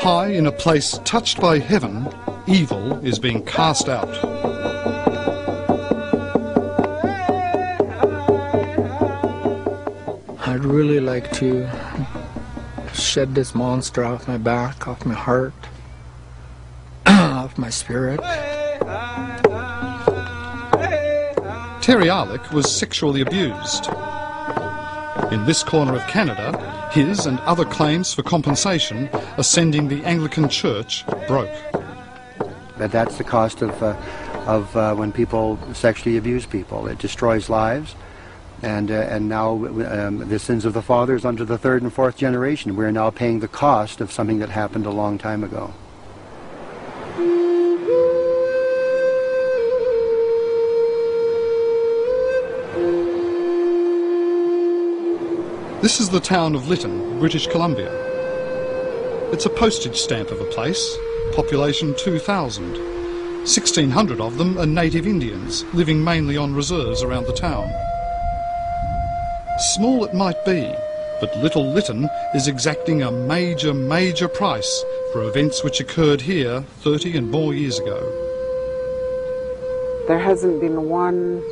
High in a place touched by heaven, evil is being cast out. I'd really like to shed this monster off my back, off my heart, off my spirit. Terry Arlick was sexually abused. In this corner of Canada, his and other claims for compensation ascending the Anglican Church broke. But that's the cost of when people sexually abuse people. It destroys lives. And now the sins of the fathers unto the third and fourth generation. We're now paying the cost of something that happened a long time ago. This is the town of Lytton, British Columbia. It's a postage stamp of a place, population 2,000. 1,600 of them are native Indians, living mainly on reserves around the town. Small it might be, but Little Lytton is exacting a major price for events which occurred here 30 and more years ago. There hasn't been one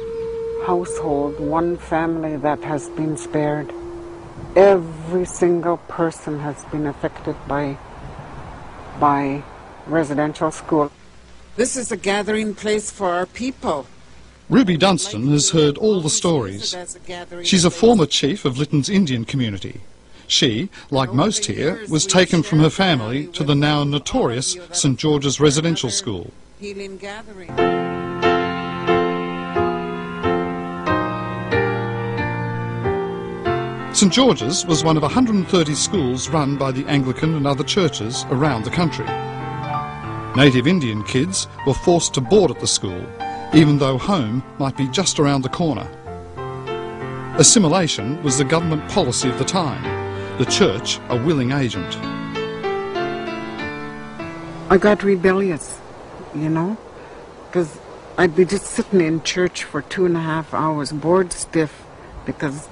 household, one family that has been spared. Every single person has been affected by residential school. This is a gathering place for our people. Ruby Dunstan has heard all the stories. She's a former chief of Lytton's Indian community. She, like most here, was taken from her family to the now notorious St George's Residential School. Healing gathering. St George's was one of 130 schools run by the Anglican and other churches around the country. Native Indian kids were forced to board at the school, even though home might be just around the corner. Assimilation was the government policy of the time, the church a willing agent. I got rebellious, you know, because I'd be just sitting in church for 2.5 hours, bored stiff, because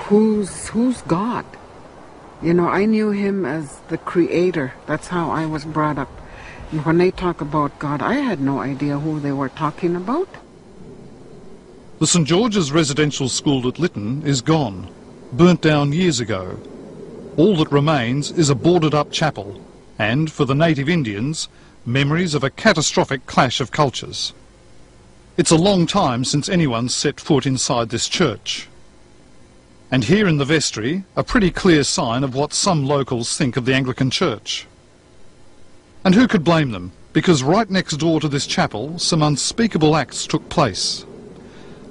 who's God? You know, I knew him as the creator. That's how I was brought up. And when they talk about God, I had no idea who they were talking about. The St George's Residential School at Lytton is gone, burnt down years ago. All that remains is a boarded-up chapel, and, for the native Indians, memories of a catastrophic clash of cultures. It's a long time since anyone set foot inside this church. And here in the vestry, a pretty clear sign of what some locals think of the Anglican Church. And who could blame them? Because right next door to this chapel, some unspeakable acts took place.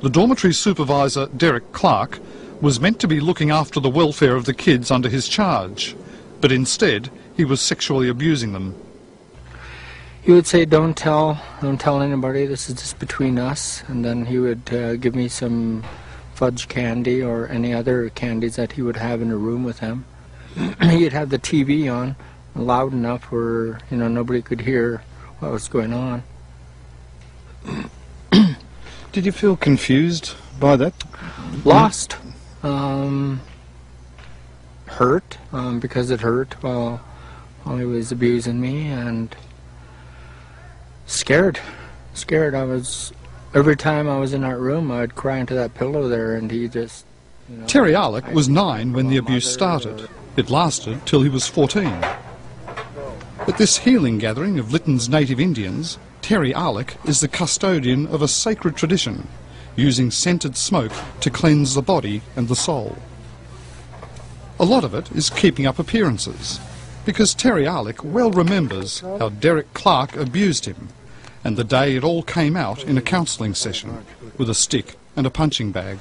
The dormitory supervisor, Derek Clark, was meant to be looking after the welfare of the kids under his charge, but instead he was sexually abusing them. He would say, don't tell anybody, this is just between us, and then he would give me some fudge candy or any other candies that he would have in the room with him. He'd have the TV on loud enough where, you know, nobody could hear what was going on. Did you feel confused by that? Lost. Hurt, because it hurt while he was abusing me, and scared. I was, every time I was in that room, I'd cry into that pillow there, and he just, you know... Terry Arlick was 9 when the abuse started. It lasted till he was 14. At this healing gathering of Lytton's native Indians, Terry Arlick is the custodian of a sacred tradition, using scented smoke to cleanse the body and the soul. A lot of it is keeping up appearances, because Terry Arlick well remembers how Derek Clark abused him, and the day it all came out in a counselling session, with a stick and a punching bag.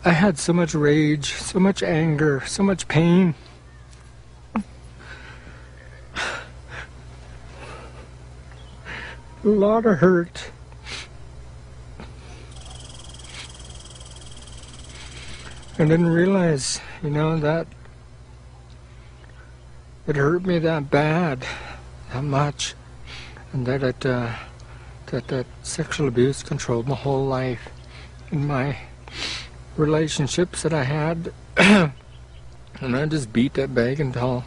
I had so much rage, so much anger, so much pain. A lot of hurt. I didn't realize, you know, that it hurt me that bad, that much, and that that sexual abuse controlled my whole life, and my relationships that I had, and I just beat that bag until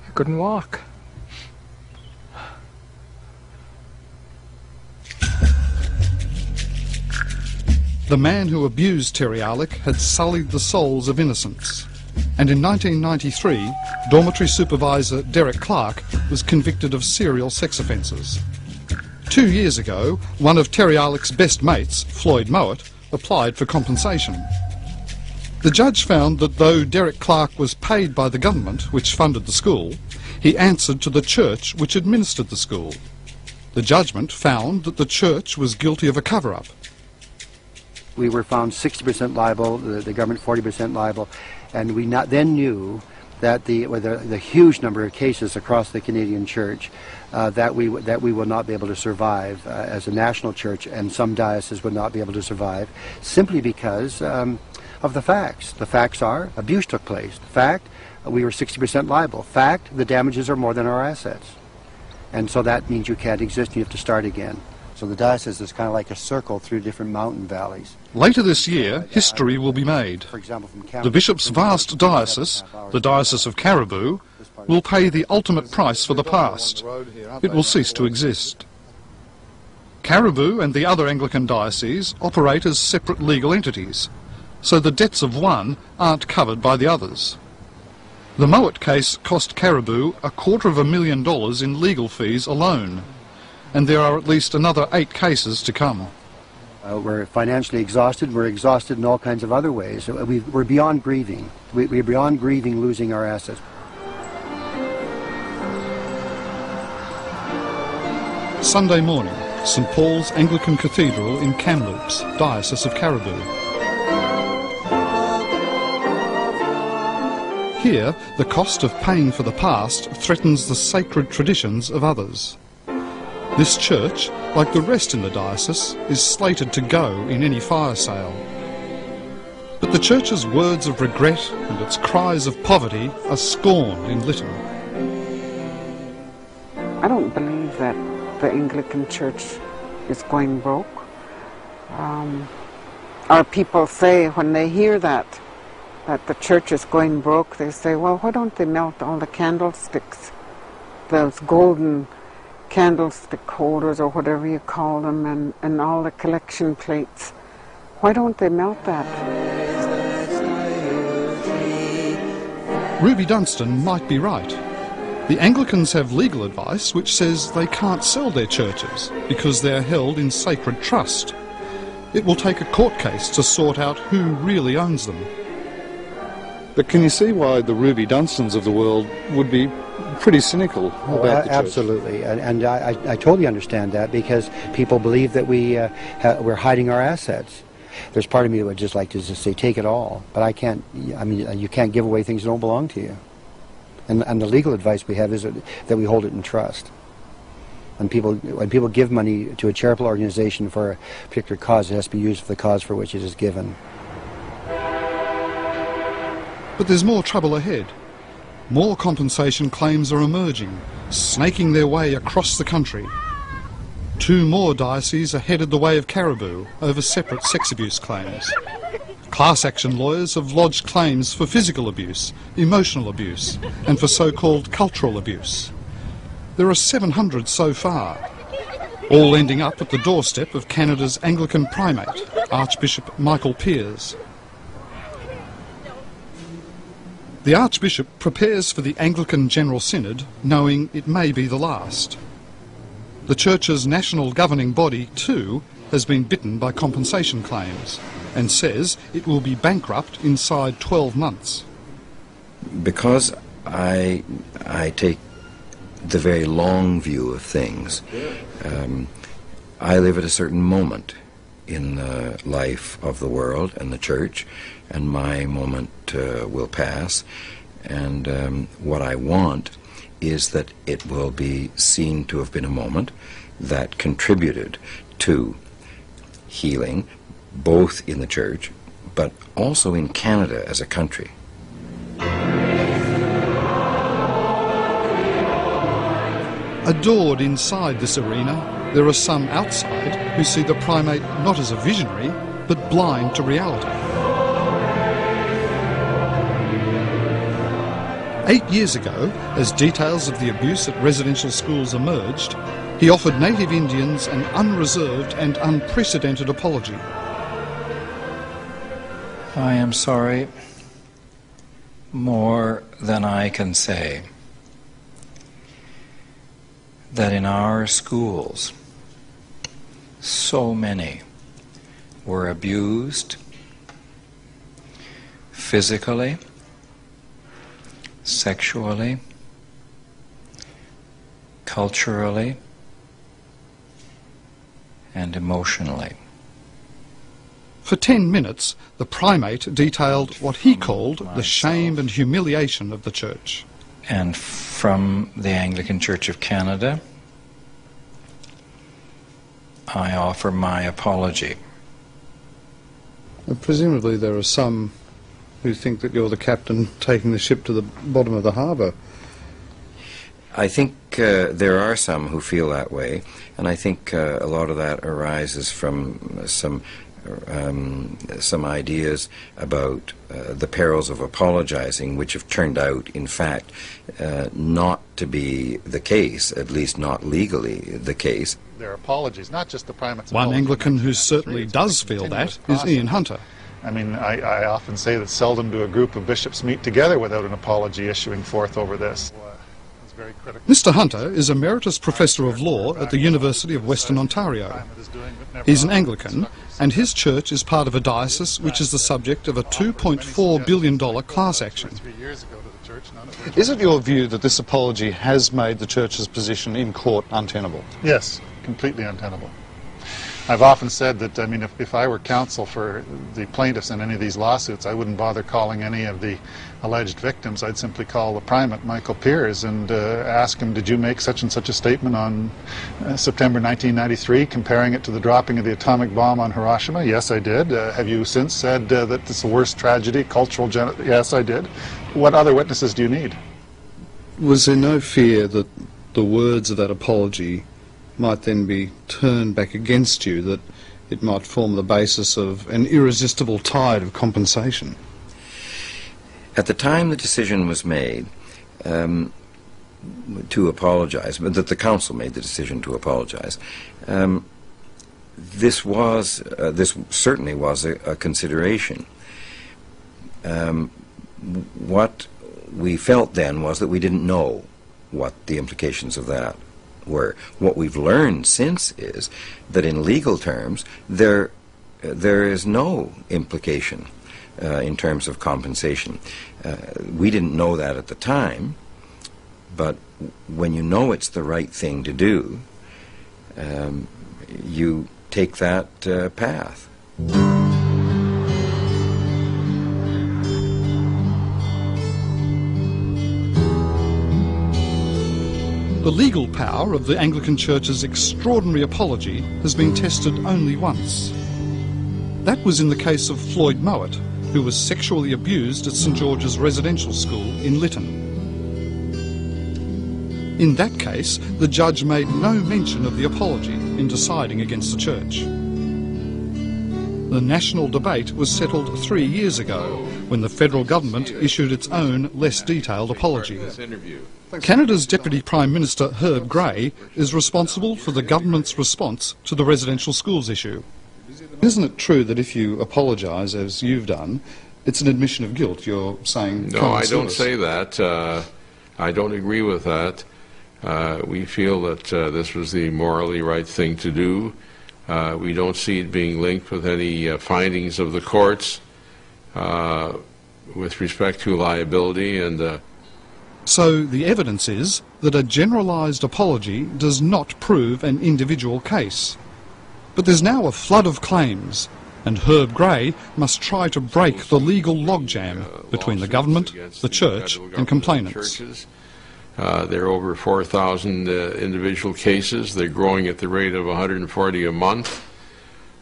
I couldn't walk. The man who abused Terry Arlick had sullied the souls of innocents. And in 1993, dormitory supervisor Derek Clark was convicted of serial sex offences. 2 years ago, one of Terry Arlick's best mates, Floyd Mowat, applied for compensation. The judge found that though Derek Clark was paid by the government, which funded the school, he answered to the church which administered the school. The judgment found that the church was guilty of a cover-up. We were found 60% liable, the government 40% liable, and we then knew that with the huge number of cases across the Canadian church, that we will not be able to survive as a national church, and some dioceses would not be able to survive, simply because of the facts. The facts are, abuse took place. Fact, we were 60% liable. Fact, the damages are more than our assets. And so that means you can't exist, you have to start again. So the diocese is kind of like a circle through different mountain valleys. Later this year, history will be made. For example, from Canada, The bishop's vast diocese, the Diocese of Caribou, will pay the ultimate price for the past. It will cease to exist. Caribou and the other Anglican dioceses operate as separate legal entities, so the debts of one aren't covered by the others. The Mowat case cost Caribou $250,000 in legal fees alone, and there are at least another 8 cases to come. We're financially exhausted. We're exhausted in all kinds of other ways. We're beyond grieving. We're beyond grieving losing our assets. Sunday morning, St Paul's Anglican Cathedral in Kamloops, Diocese of Caribou. Here, the cost of paying for the past threatens the sacred traditions of others. This church, like the rest in the diocese, is slated to go in any fire sale. But the church's words of regret and its cries of poverty are scorned in Lytton. I don't believe that the Anglican Church is going broke. Our people say when they hear that the church is going broke, they say, well, why don't they melt all the candlesticks, those golden candlestick holders or whatever you call them, and all the collection plates. Why don't they melt that? Ruby Dunstan might be right. The Anglicans have legal advice which says they can't sell their churches because they're held in sacred trust. It will take a court case to sort out who really owns them. But can you see why the Ruby Dunstans of the world would be pretty cynical about the church? Absolutely, and I totally understand that, because people believe that we're hiding our assets. There's part of me that would just like to just say, take it all, but I can't. I mean, you can't give away things that don't belong to you. And the legal advice we have is that we hold it in trust. And when people give money to a charitable organization for a particular cause, it has to be used for the cause for which it is given. But there's more trouble ahead. More compensation claims are emerging, snaking their way across the country. 2 more dioceses are headed the way of Caribou over separate sex abuse claims. Class action lawyers have lodged claims for physical abuse, emotional abuse, and for so-called cultural abuse. There are 700 so far, all ending up at the doorstep of Canada's Anglican primate, Archbishop Michael Piers. The Archbishop prepares for the Anglican General Synod, knowing it may be the last. The Church's national governing body, too, has been bitten by compensation claims, and says it will be bankrupt inside 12 months. Because I take the very long view of things, I live at a certain moment in the life of the world and the Church, and my moment will pass, and what I want is that it will be seen to have been a moment that contributed to healing, both in the Church, but also in Canada as a country. Adored inside this arena, there are some outside who see the primate not as a visionary, but blind to reality. 8 years ago, as details of the abuse at residential schools emerged, he offered native Indians an unreserved and unprecedented apology. I am sorry more than I can say that in our schools so many were abused physically, sexually, culturally, and emotionally. For 10 minutes, the primate detailed what he called the shame and humiliation of the church. And from the Anglican Church of Canada, I offer my apology. Presumably there are some who think that you're the captain taking the ship to the bottom of the harbour. I think there are some who feel that way, and I think a lot of that arises from some ideas about the perils of apologizing, which have turned out, in fact, not to be the case, at least not legally the case. Their apologies, not just the primate's One apology. Anglican who certainly does feel that is Ian Hunter. I mean, I often say that seldom do a group of bishops meet together without an apology issuing forth over this. It's very critical. Mr. Hunter is Emeritus Professor of Law at the University of Western Ontario. He's an Anglican, and his church is part of a diocese which is the subject of a $2.4 billion class action. Is it your view that this apology has made the church's position in court untenable? Yes, completely untenable. I've often said that, I mean, if I were counsel for the plaintiffs in any of these lawsuits, I wouldn't bother calling any of the alleged victims. I'd simply call the primate, Michael Piers, and ask him, did you make such and such a statement on September 1993, comparing it to the dropping of the atomic bomb on Hiroshima? Yes, I did. Have you since said that it's the worst tragedy, cultural genocide? Yes, I did. What other witnesses do you need? Was there no fear that the words of that apology might then be turned back against you, that it might form the basis of an irresistible tide of compensation? At the time the decision was made to apologize, but that the council made the decision to apologize, this certainly was a consideration. What we felt then was that we didn't know what the implications of that were. What we've learned since is that in legal terms there is no implication in terms of compensation. We didn't know that at the time, but when you know it's the right thing to do, you take that path. The legal power of the Anglican Church's extraordinary apology has been tested only once. That was in the case of Floyd Mowat, who was sexually abused at St George's Residential School in Lytton. In that case, the judge made no mention of the apology in deciding against the church. The national debate was settled 3 years ago, when the federal government issued its own, less detailed apology. Canada's Deputy Prime Minister Herb Gray is responsible for the government's response to the residential schools issue. Isn't it true that if you apologise, as you've done, it's an admission of guilt? You're saying... No, I don't say that. I don't agree with that. We feel that this was the morally right thing to do. We don't see it being linked with any findings of the courts with respect to liability and... So the evidence is that a generalised apology does not prove an individual case. But there's now a flood of claims, and Herb Gray must try to break the legal logjam between the government, the church and complainants. There are over 4,000 individual cases. They're growing at the rate of 140 a month.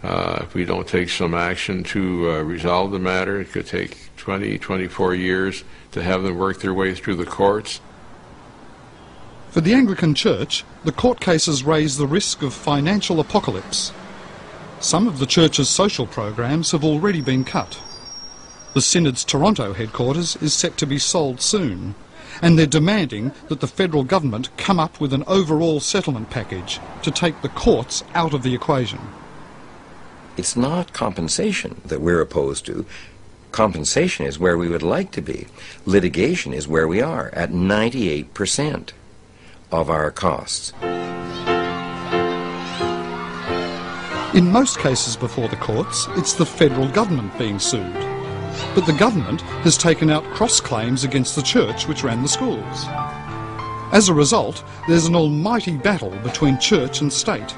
If we don't take some action to resolve the matter, it could take 20, 24 years to have them work their way through the courts. For the Anglican Church, the court cases raise the risk of financial apocalypse. Some of the church's social programs have already been cut. The Synod's Toronto headquarters is set to be sold soon, and they're demanding that the federal government come up with an overall settlement package to take the courts out of the equation. It's not compensation that we're opposed to. Compensation is where we would like to be. Litigation is where we are, at 98% of our costs. In most cases before the courts, it's the federal government being sued. But the government has taken out cross-claims against the church which ran the schools. As a result, there's an almighty battle between church and state.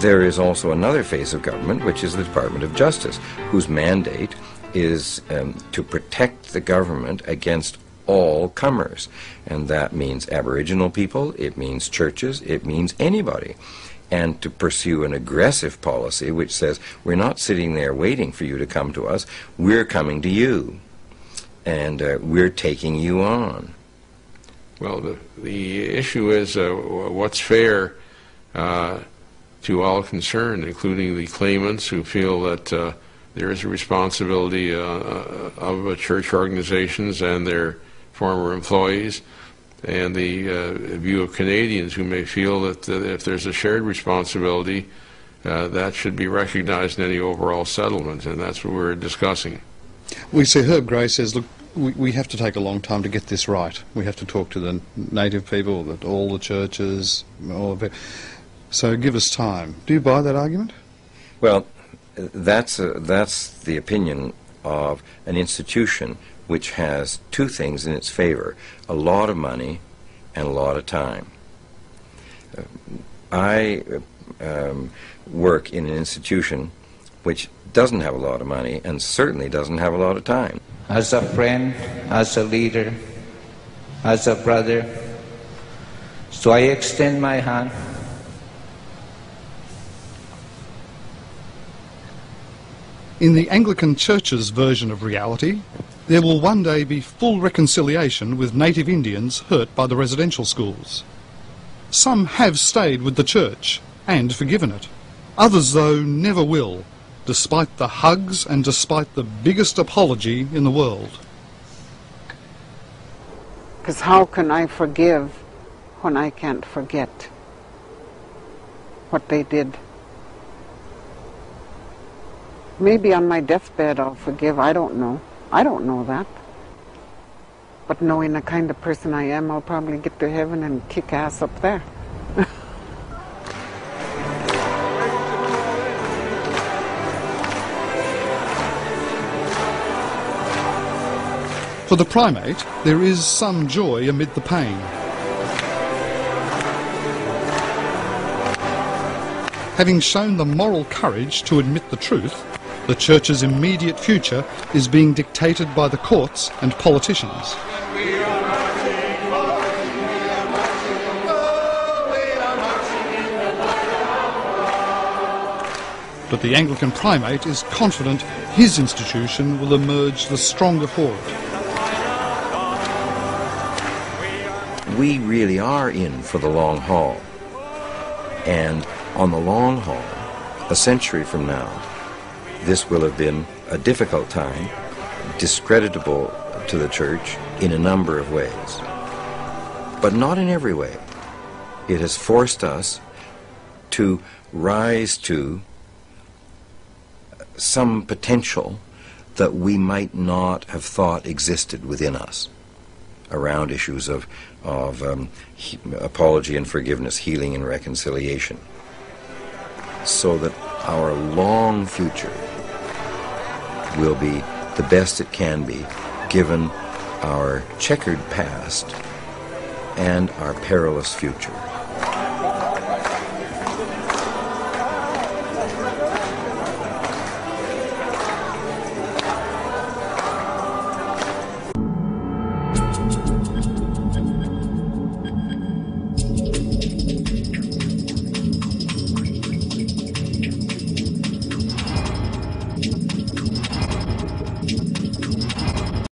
There is also another phase of government, which is the Department of Justice, whose mandate is to protect the government against all comers. And that means Aboriginal people, it means churches, it means anybody. And to pursue an aggressive policy which says, we're not sitting there waiting for you to come to us, we're coming to you, and we're taking you on. Well, the issue is what's fair to all concerned, including the claimants who feel that there is a responsibility of church organizations and their former employees, and the view of Canadians who may feel that if there's a shared responsibility, that should be recognized in any overall settlement, and that's what we're discussing. We see Herb Gray says, look, we have to take a long time to get this right. We have to talk to the native people, all the churches, all of it. So give us time. Do you buy that argument? Well, that's the opinion of an institution which has two things in its favor: a lot of money and a lot of time. I work in an institution which doesn't have a lot of money and certainly doesn't have a lot of time. As a friend, as a leader, as a brother, so I extend my hand. In the Anglican Church's version of reality, there will one day be full reconciliation with native Indians hurt by the residential schools. Some have stayed with the church and forgiven it. Others, though, never will, despite the hugs and despite the biggest apology in the world. Because how can I forgive when I can't forget what they did? Maybe on my deathbed I'll forgive, I don't know. I don't know that. But knowing the kind of person I am, I'll probably get to heaven and kick ass up there. For the primate, there is some joy amid the pain. Having shown the moral courage to admit the truth, the Church's immediate future is being dictated by the courts and politicians. But the Anglican primate is confident his institution will emerge the stronger for it. We really are in for the long haul. And on the long haul, a century from now, this will have been a difficult time, discreditable to the Church in a number of ways. But not in every way. It has forced us to rise to some potential that we might not have thought existed within us around issues of apology and forgiveness, healing and reconciliation, so that our long future will be the best it can be, given our checkered past and our perilous future.